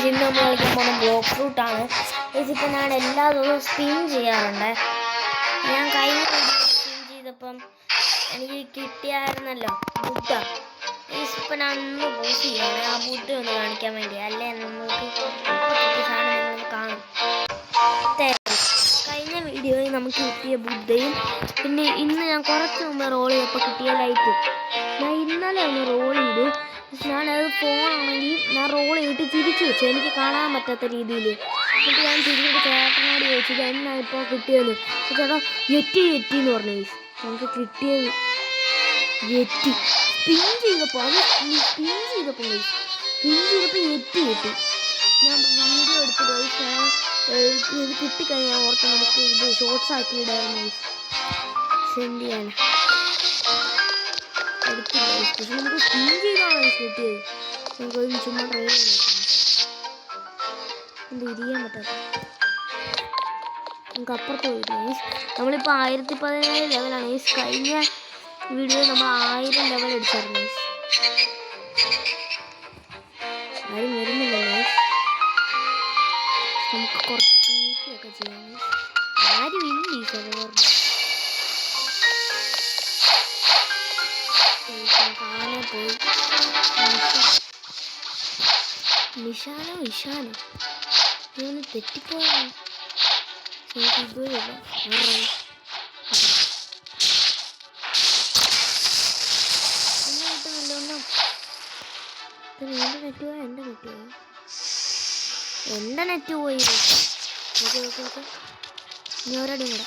ഇന്ന് നമ്മൾ കളിക്കാൻ പോകുന്ന ബ്ലോക്ക് ഫ്രൂട്ടാണ്. ഇതിപ്പോൾ ഞാൻ എല്ലാ ദിവസവും സ്പിൻ ചെയ്യാറുണ്ട്. ഞാൻ കഴിഞ്ഞ സ്പിൻ ചെയ്തപ്പം എനിക്ക് കിട്ടിയായിരുന്നല്ലോ ബുദ്ധ. ഇപ്പം ഞാൻ ഒന്ന് പോസ്റ്റ് ചെയ്യണേ ആ ബുദ്ധ ഒന്ന് കാണിക്കാൻ വേണ്ടി, അല്ലേ നമുക്ക് സാധനം കാണും. കഴിഞ്ഞ വീഡിയോയിൽ നമുക്ക് കിട്ടിയ ബുദ്ധയും പിന്നെ ഇന്ന് ഞാൻ കുറച്ച് മുമ്പ് റോൾ ചെയ്തപ്പോൾ കിട്ടിയ ലൈറ്റും. ഞാൻ ഇന്നലെ ഒന്ന് റോൾ ചെയ്തു. ഞാനത് ഫോണാണെങ്കിൽ ഞാൻ റോൾ ചെയ്തിട്ട് തിരിച്ചു വെച്ചു, എനിക്ക് കാണാൻ പറ്റാത്ത രീതിയിൽ. എന്നിട്ട് ഞാൻ തിരിഞ്ഞിട്ട് ചേട്ടനോട് ചോദിച്ചത് എന്നാ ഇപ്പോൾ കിട്ടിയത്. ചേട്ടാ എറ്റി എന്ന് പറഞ്ഞു. നമുക്ക് കിട്ടിയത് എറ്റി. സ്പിൻ ചെയ്തപ്പോൾ എറ്റി കിട്ടി. ഞാൻ വീഡിയോ എടുത്ത് ഇത് കിട്ടിക്കഴിഞ്ഞാൽ ഓർത്ത് നമുക്ക് ഇത് ഷോർട്സ് ആക്കി ഇടായിരുന്നു. സെൻഡ് ചെയ്യാൻ എടുത്തില്ല. പക്ഷെ നമുക്ക് സ്പിൻ ചെയ്താണ് കിട്ടിയത്. നമുക്കൊരു ചുമ്മാ ട്രൈ ചെയ്ത് നോക്കാം. ഇരിക്കാൻ പറ്റാത്ത നമുക്ക് അപ്പുറത്ത് പോയിരുന്നു. നമ്മളിപ്പോൾ 1017 ലെവലാണ്. കഴിഞ്ഞ വീഡിയോ നമ്മൾ 1000 ലെവൽ എടുത്തായിരുന്നു. ആരും വരുന്നില്ലല്ലോ. നമുക്ക് കുറച്ച് പീപ്പിയൊക്കെ ചെയ്യാം. ആരും ഇല്ല ഈ സെർവറിൽ. കാണാൻ പോയി നിഷാനോ ഇവന് തെറ്റിപ്പോയാണ്. ഇതുവരെ കിട്ടുന്നില്ല ഒന്നും. എൻ്റെ നെറ്റ് പോയി. ഓക്കെ ഇനി ഒരടിയും കൂടെ.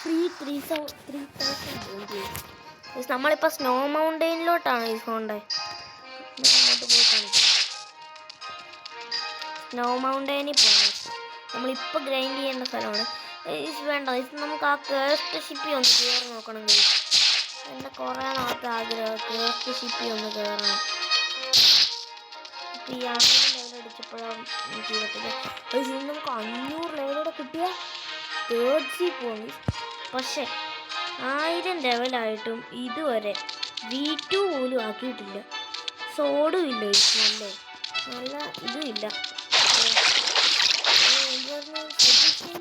3000 നമ്മളിപ്പോൾ സ്നോ മൗണ്ടെയിനിലോട്ടാണ് ഈ ഫോണിൻ്റെ. അങ്ങോട്ട് പോയി കാണിക്കാം. സ്നോ മൗണ്ടെയിനിൽ പോകണം. നമ്മളിപ്പോൾ ഗ്രൈൻഡ് ചെയ്യേണ്ട സ്ഥലമാണ്. വേണ്ട നമുക്ക് ആ കേസ്റ്റ് ഷിപ്പി ഒന്ന് കയറി നോക്കണം. എൻ്റെ കുറേ നാളത്തെ ആഗ്രഹം കേസ്റ്റ് ഷിപ്പി ഒന്ന് കയറണം. ഇപ്പം ഈ 1000 ലെവൽ അടിച്ചപ്പോഴാണ് ചെയ്തിട്ടില്ല. നമുക്ക് 500 ലെവലോടെ കിട്ടിയ തേർഡ് ഷിപ്പ് പോയി. പക്ഷേ 1000 ലെവലായിട്ടും ഇതുവരെ V2 പോലും ആക്കിയിട്ടില്ല. സോഡും ഇല്ല. നല്ല ഇതും ഇല്ല.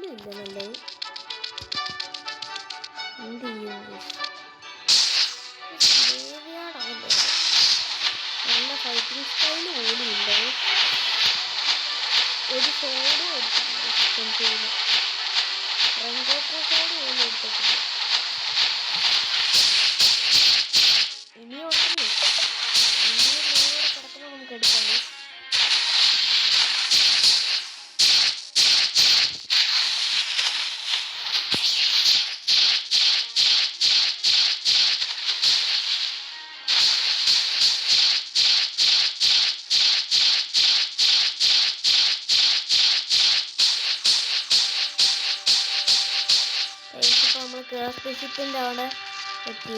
ഇല്ല നല്ല എന്ത് ചെയ്യും. നല്ല ഫൈറ്റിംഗ് സ്റ്റൈല് പോലും ഇല്ല. ഒരു സോഡും എടുത്തിട്ടില്ല. റെങ്കോക്കോ സോഡ് പോലും എടുത്തിട്ടില്ല. ഇനിയുണ്ടല്ലോ കിടക്കുമ്പോൾ നമുക്ക് എടുക്കാം. ഇപ്പോൾ നമ്മൾ കേസ്റ്റ് ഷിപ്പിൻ്റെ അവിടെ എത്തി.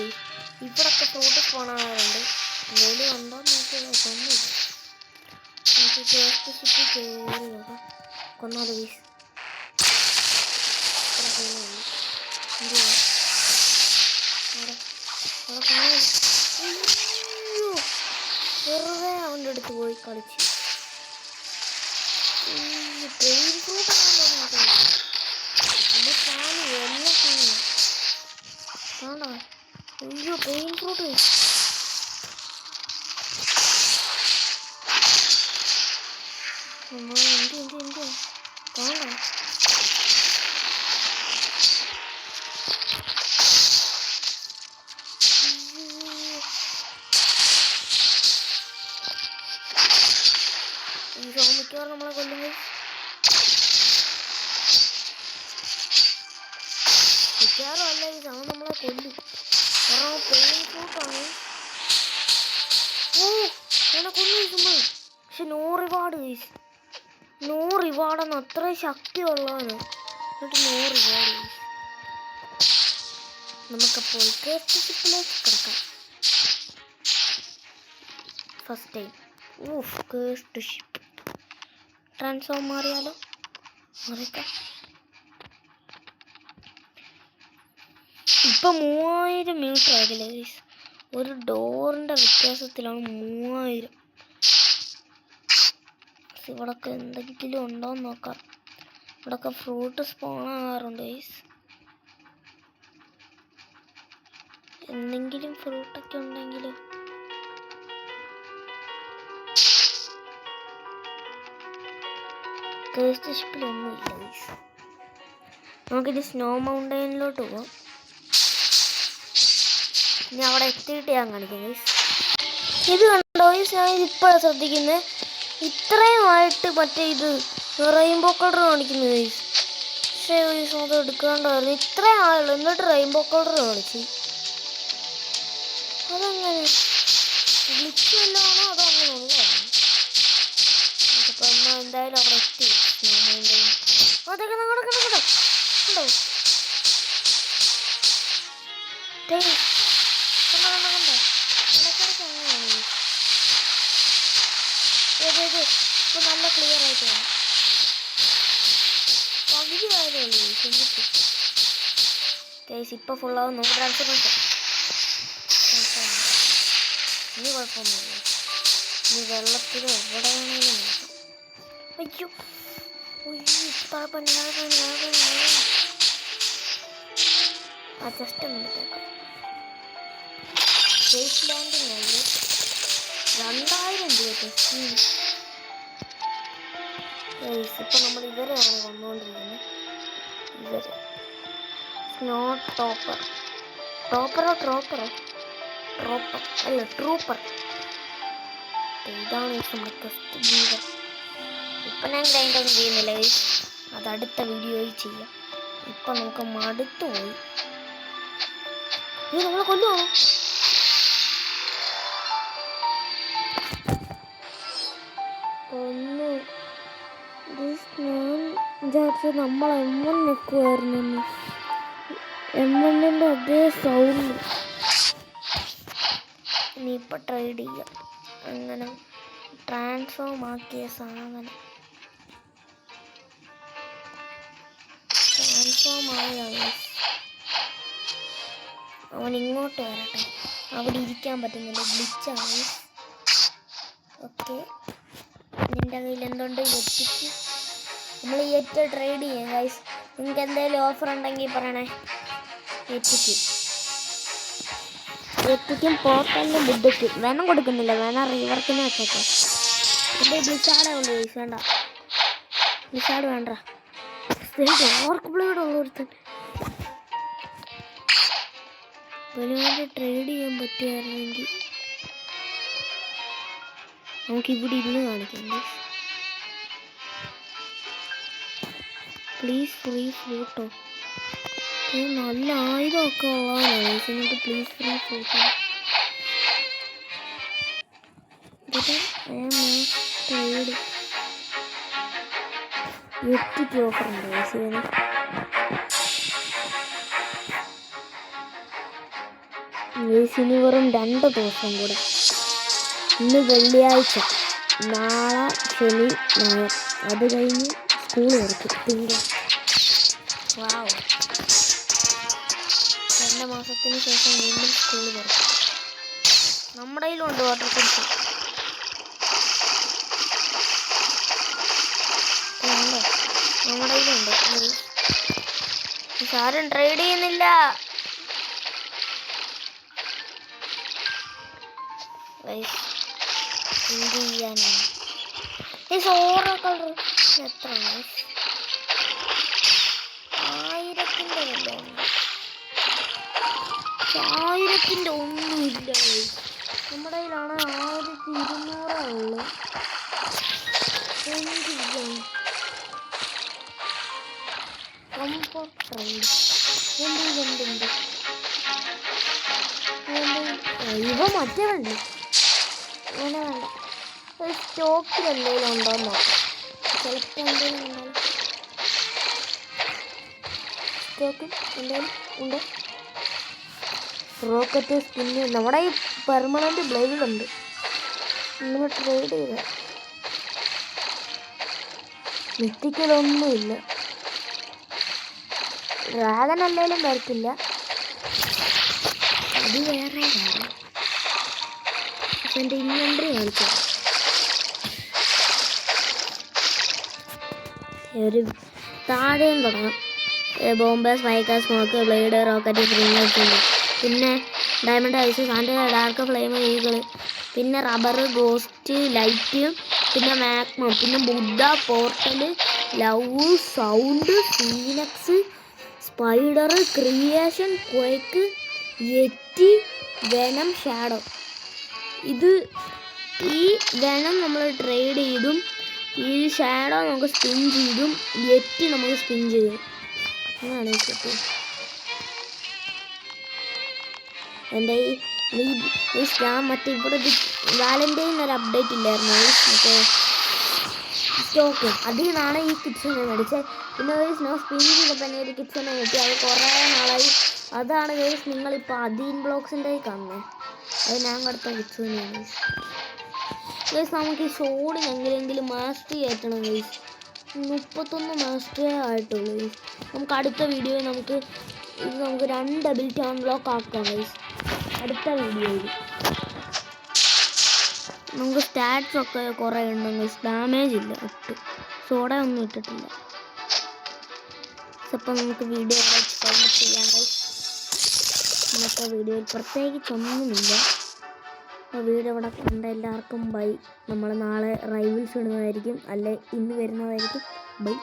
ഇവിടൊക്കെ ഫ്രൂട്ട് സ്പോണാകാറുണ്ട്. എന്തെങ്കിലും ഉണ്ടോയെന്ന് നോക്കിയാൽ ഒന്നുമില്ല. നമുക്ക് കേസ്റ്റ് ഷിപ്പിൽ കയറി നോക്കാം. കൊന്നാല് പീസ് വെറുതെ അവൻ്റെ അടുത്ത് പോയി കളിച്ച്. ട്രെയിൻ ഫ്രൂട്ടാണെന്ന് തോന്നുന്നു. അയ്യോ പെയിൻ ഫ്രൂട്ട് എന്ത് കാണാ. ഈ മിക്കവാറും നമ്മളെ കൊല്ലുമ്പോൾ മിക്കവാറും അല്ല ഈ സാധനം നമ്മളെ കൊല്ലും. കാരണം പെയിൻ ഫ്രൂട്ടാണ്. എന്നെ കൊന്നു കഴിക്കുമ്പോൾ പക്ഷെ നോ റിവാർഡെന്ന് അത്രയും ശക്തിയുള്ളതാണ്. എന്നിട്ട് നോ റിവാർഡ്. നമുക്കപ്പോൾ കേസ്റ്റ് ഷിപ്പിലേക്ക് കിടക്കാം. First time cursed ship transform മാറിയാലോ. മാറിക്കാം. ഇപ്പം 3000 മീറ്റർ ആകില്ലേ. ഒരു ഡോറിൻ്റെ വ്യത്യാസത്തിലാണ് 3000. ഇവിടൊക്കെ എന്തെങ്കിലും ഉണ്ടോയെന്ന് നോക്കാം. ഇവിടൊക്കെ ഫ്രൂട്ട് സ്പോൺ ആകാറുണ്ട് ഗൈസ്. എന്തെങ്കിലും ഫ്രൂട്ടൊക്കെ ഉണ്ടെങ്കിൽ കേസ്റ്റ് ഷിപ്പിലൊന്നുമില്ല ഗൈസ്. നമുക്കിത് സ്നോ മൗണ്ടൈനിലോട്ട് പോവാം. ഇനി അവിടെ എത്തിയിട്ട് ഞാൻ കാണിക്കാം ഗൈസ്. ഇത് കണ്ടോ ഗൈസ്, ഞാൻ ഇപ്പോഴാണ് ശ്രദ്ധിക്കുന്നത്. ഇത്രയുമായിട്ട് മറ്റേ ഇത് റെയിൻബോ കളർ കാണിക്കുന്നു ഗൈസ്. പക്ഷേ ഗൈസ് അത് എടുക്കാണ്ടായിരുന്നു. ഇത്രയും ആളുള്ളൂ എന്നിട്ട് റെയിൻബോ കളർ കാണിച്ചു. അതെങ്ങനെ ഗ്ലിച്ച് വല്ലതാണോ അതോ അങ്ങനെ ഉള്ളതാണ്? അപ്പം എന്നാൽ എന്തായാലും അവിടെ എത്തി. അതൊക്കെ നമ്മുടെ കണ്ടോ കണ്ടോ കണ്ടോ കണ്ടോ കണ്ടോ ഇടയ്ക്കിടയ്ക്ക് അങ്ങനെയാണ്. ഇപ്പൊ നല്ല ക്ലിയർ ആയിട്ട് വേണം. പകുതി കാര്യമുള്ളൂ എന്നിട്ട് കേസ് ഇപ്പൊ ഫുള്ളാവും. നമുക്ക് ട്രാൻസ്ഫർ ഇനി കുഴപ്പമൊന്നുമില്ല. ഇനി വെള്ളത്തിൽ എവിടെ വേണേലും നോക്കാം. അയ്യോ ആ ജസ്റ്റ് ഒന്നിട്ടേക്കാം. സേഫ് ലാൻഡിങ് ആയി 2000 രൂപ ടെസ്റ്റ്. ഇപ്പം നമ്മൾ ഇവരെയാണ് കൊണ്ടുകൊണ്ടിരിക്കുന്നത്. ഇവര് സ്നോ ടോപ്പർ ട്രോപ്പർ അല്ല ട്രൂപ്പർ. ഇതാണ് നമ്മുടെ ടെസ്റ്റ് ജീവൻ. ഇപ്പം ഞാൻ ഗ്രൈൻഡൊന്നും ചെയ്യുന്നില്ല, അത് അടുത്ത വീഡിയോയിൽ ചെയ്യാം. ഇപ്പം നമുക്ക് മടുത്തു പോയി. നമ്മളെ കൊല്ലുമോ? കൊന്നു. ഞാൻ വിചാരിച്ചത് നമ്മൾ M1 നിൽക്കുമായിരുന്നു. M1ൻ്റെ അതേ സൗണ്ട്. ഇനിയിപ്പോൾ ട്രൈഡ് ചെയ്യാം. അങ്ങനെ ട്രാൻസ്ഫോം ആക്കിയ സാധനം ട്രാൻസ്ഫോം ആയതാണ്. അവൻ ഇങ്ങോട്ട് വരട്ടെ. അവിടെ ഇരിക്കാൻ പറ്റുന്നില്ല, ഗ്ലിച്ചാണ്. ഓക്കെ, നിൻ്റെ കയ്യിൽ എന്തുണ്ട്? എത്തിക്ക്. നമ്മൾ ഈ ട്രേഡ് ചെയ്യാം ഗൈസ്. നിങ്ങൾക്ക് എന്തെങ്കിലും ഓഫർ ഉണ്ടെങ്കിൽ പറയണേ. എത്തിക്കും പോർട്ടലിനും ബുദ്ധയ്ക്കും വേണം കൊടുക്കുന്നില്ല. വേണം റീവർക്കിന് വെച്ചേക്കാം. എൻ്റെ ബ്ലിസാഡേ ഉള്ളൂ ഗൈസ്. വേണ്ട ബ്ലിസാഡ് വേണ്ട. ഓർക്ക് ബ്ലേഡ് ഉള്ളൊരുത്തൻ വലുതായിട്ട് ട്രേഡ് ചെയ്യാൻ പറ്റുമായിരുന്നെങ്കിൽ നമുക്കിവിടെ ഇരുന്ന് കാണിക്കാം. പ്ലീസ് ഫ്രീ ഫ്രൂട്ടോ. നല്ല ആയുധമൊക്കെ ഉള്ളതാണ്. എന്നിട്ട് പ്ലീസ് ഫ്രീ ഫ്രൂട്ടോ. ട്രേഡ് എത്തിക്ക് ഓഫറുണ്ട് ഗൈസിന്. ഗൈസിന് വെറും 2 ദിവസം കൂടെ. ഇന്ന് വെള്ളിയാഴ്ച, നാളെ ശനി ഞായർ, അത് കഴിഞ്ഞ് സ്കൂൾ തുറക്കും തിങ്കൾ. വാവ്, 2 മാസത്തിന് ശേഷം വീണ്ടും സ്കൂൾ തുറക്കും. നമ്മുടെ കയ്യിലുണ്ട് വാട്ടർ കുടിച്ച്. നമ്മുടെ കയ്യിലുണ്ട്. ആരും ട്രേഡ് ചെയ്യുന്നില്ല. എന്ത് ചെയ്യാനാണ് ഈ സോറ കളർ? എത്ര 1000-ൻ്റെ വല്ലതും ഉണ്ട്? 1000-ൻ്റെ ഒന്നുമില്ല. നമ്മുടെ കയ്യിലാണ് 1200 ഉള്ളു. കംഫർട്ട് ട്രെയിൻ എന്തുണ്ട്? ഇവ മറ്റേ വേണ്ട. അങ്ങനെ വേണ്ട. ഒരു സ്റ്റോക്കിൽ എന്തെങ്കിലും ഉണ്ടോയെന്ന് നോക്കാം. ചിലപ്പോൾ എന്തെങ്കിലും ഉണ്ടാവും. സ്റ്റോക്കിൽ എന്തെങ്കിലും ഉണ്ട്. റോക്കറ്റ് സ്കിന്ന് നമ്മുടെ ഈ പെർമനൻറ്റ് ബ്ലേഡിലുണ്ട്. നമ്മൾ ട്രേഡ് ചെയ്ത മിത്തിക്കലൊന്നുമില്ല. ഡ്രാഗൺ അല്ലെങ്കിലും വരത്തില്ല. അത് വേറെ കാര്യം. എൻ്റെ ഇൻവെൻ്ററി കാണിച്ചു. ഒരു താഴെയും തുടങ്ങാം. Bomb, spike, smoke, blade, rocket, spring, പിന്നെ diamond ice, sand, dark flame, eagle, പിന്നെ റബ്ബർ, ഗോസ്റ്റ്, ലൈറ്റ്, പിന്നെ മാഗ്മം, പിന്നെ Buddha, portal, love, sound, phoenix, spider, creation, quake, yeti, venom, shadow. ഈ വെനം നമ്മൾ ട്രേഡ് ചെയ്തും ഈ ഷാഡോ നമുക്ക് സ്പിൻ ചെയ്തും യെറ്റി നമുക്ക് സ്പിൻ ചെയ്യും. അങ്ങനെയാണ് ഈ എൻ്റെ ഈ ഞാൻ മറ്റേ ഇവിടെ വാലൻ്റൈൻ ഒരു അപ്ഡേറ്റ് ഇല്ലായിരുന്നു മറ്റേ സ്റ്റോക്ക്, അതിൽ നിന്നാണ് ഈ കിറ്റ്സനെ മേടിച്ചത്. പിന്നെ സ്നോ സ്പിൻ ചെയ്തപ്പോൾ തന്നെ ഒരു കിറ്റ്സനെ കിട്ടി. അത് കുറേ നാളായി. അതാണ് ഗൈസ് നിങ്ങളിപ്പോൾ അദീൻ ബ്ലോഗ്സിൻ്റെ കാണുന്നത്. അത് ഞാൻ കൊടുത്ത കിറ്റ്സനെയാണ് ഗൈസ്. നമുക്ക് ഈ ഷോഡിന് എങ്ങനെയെങ്കിലും മാസ്റ്ററി കയറ്റണം ഗൈസ്. 31 മാസ്റ്ററിയേ ആയിട്ടുള്ളൂ ഗൈസ്. നമുക്ക് അടുത്ത വീഡിയോയിൽ നമുക്ക് 2 അബിലിറ്റി അൺലോക്ക് ആക്കാം ഗൈസ്. അടുത്ത വീഡിയോയിൽ നമുക്ക് സ്റ്റാറ്റ്സ് ഒക്കെ കുറേ ഉണ്ട് ഗൈസ്. ഡാമേജ് ഇല്ല ഒട്ടും, സോഡ ഒന്നും ഇട്ടിട്ടില്ല. അപ്പം നമുക്ക് വീഡിയോ ചെയ്യാം ഗൈസ്. ഇന്നത്തെ വീഡിയോയിൽ പ്രത്യേകിച്ചൊന്നുമില്ല. അപ്പോൾ വീഡിയോ ഇവിടെ കണ്ട എല്ലാവർക്കും ബൈ. നമ്മൾ നാളെ റൈവൽസ് ഇടുന്നതായിരിക്കും, അല്ലെ ഇന്ന് വരുന്നതായിരിക്കും. ബൈ.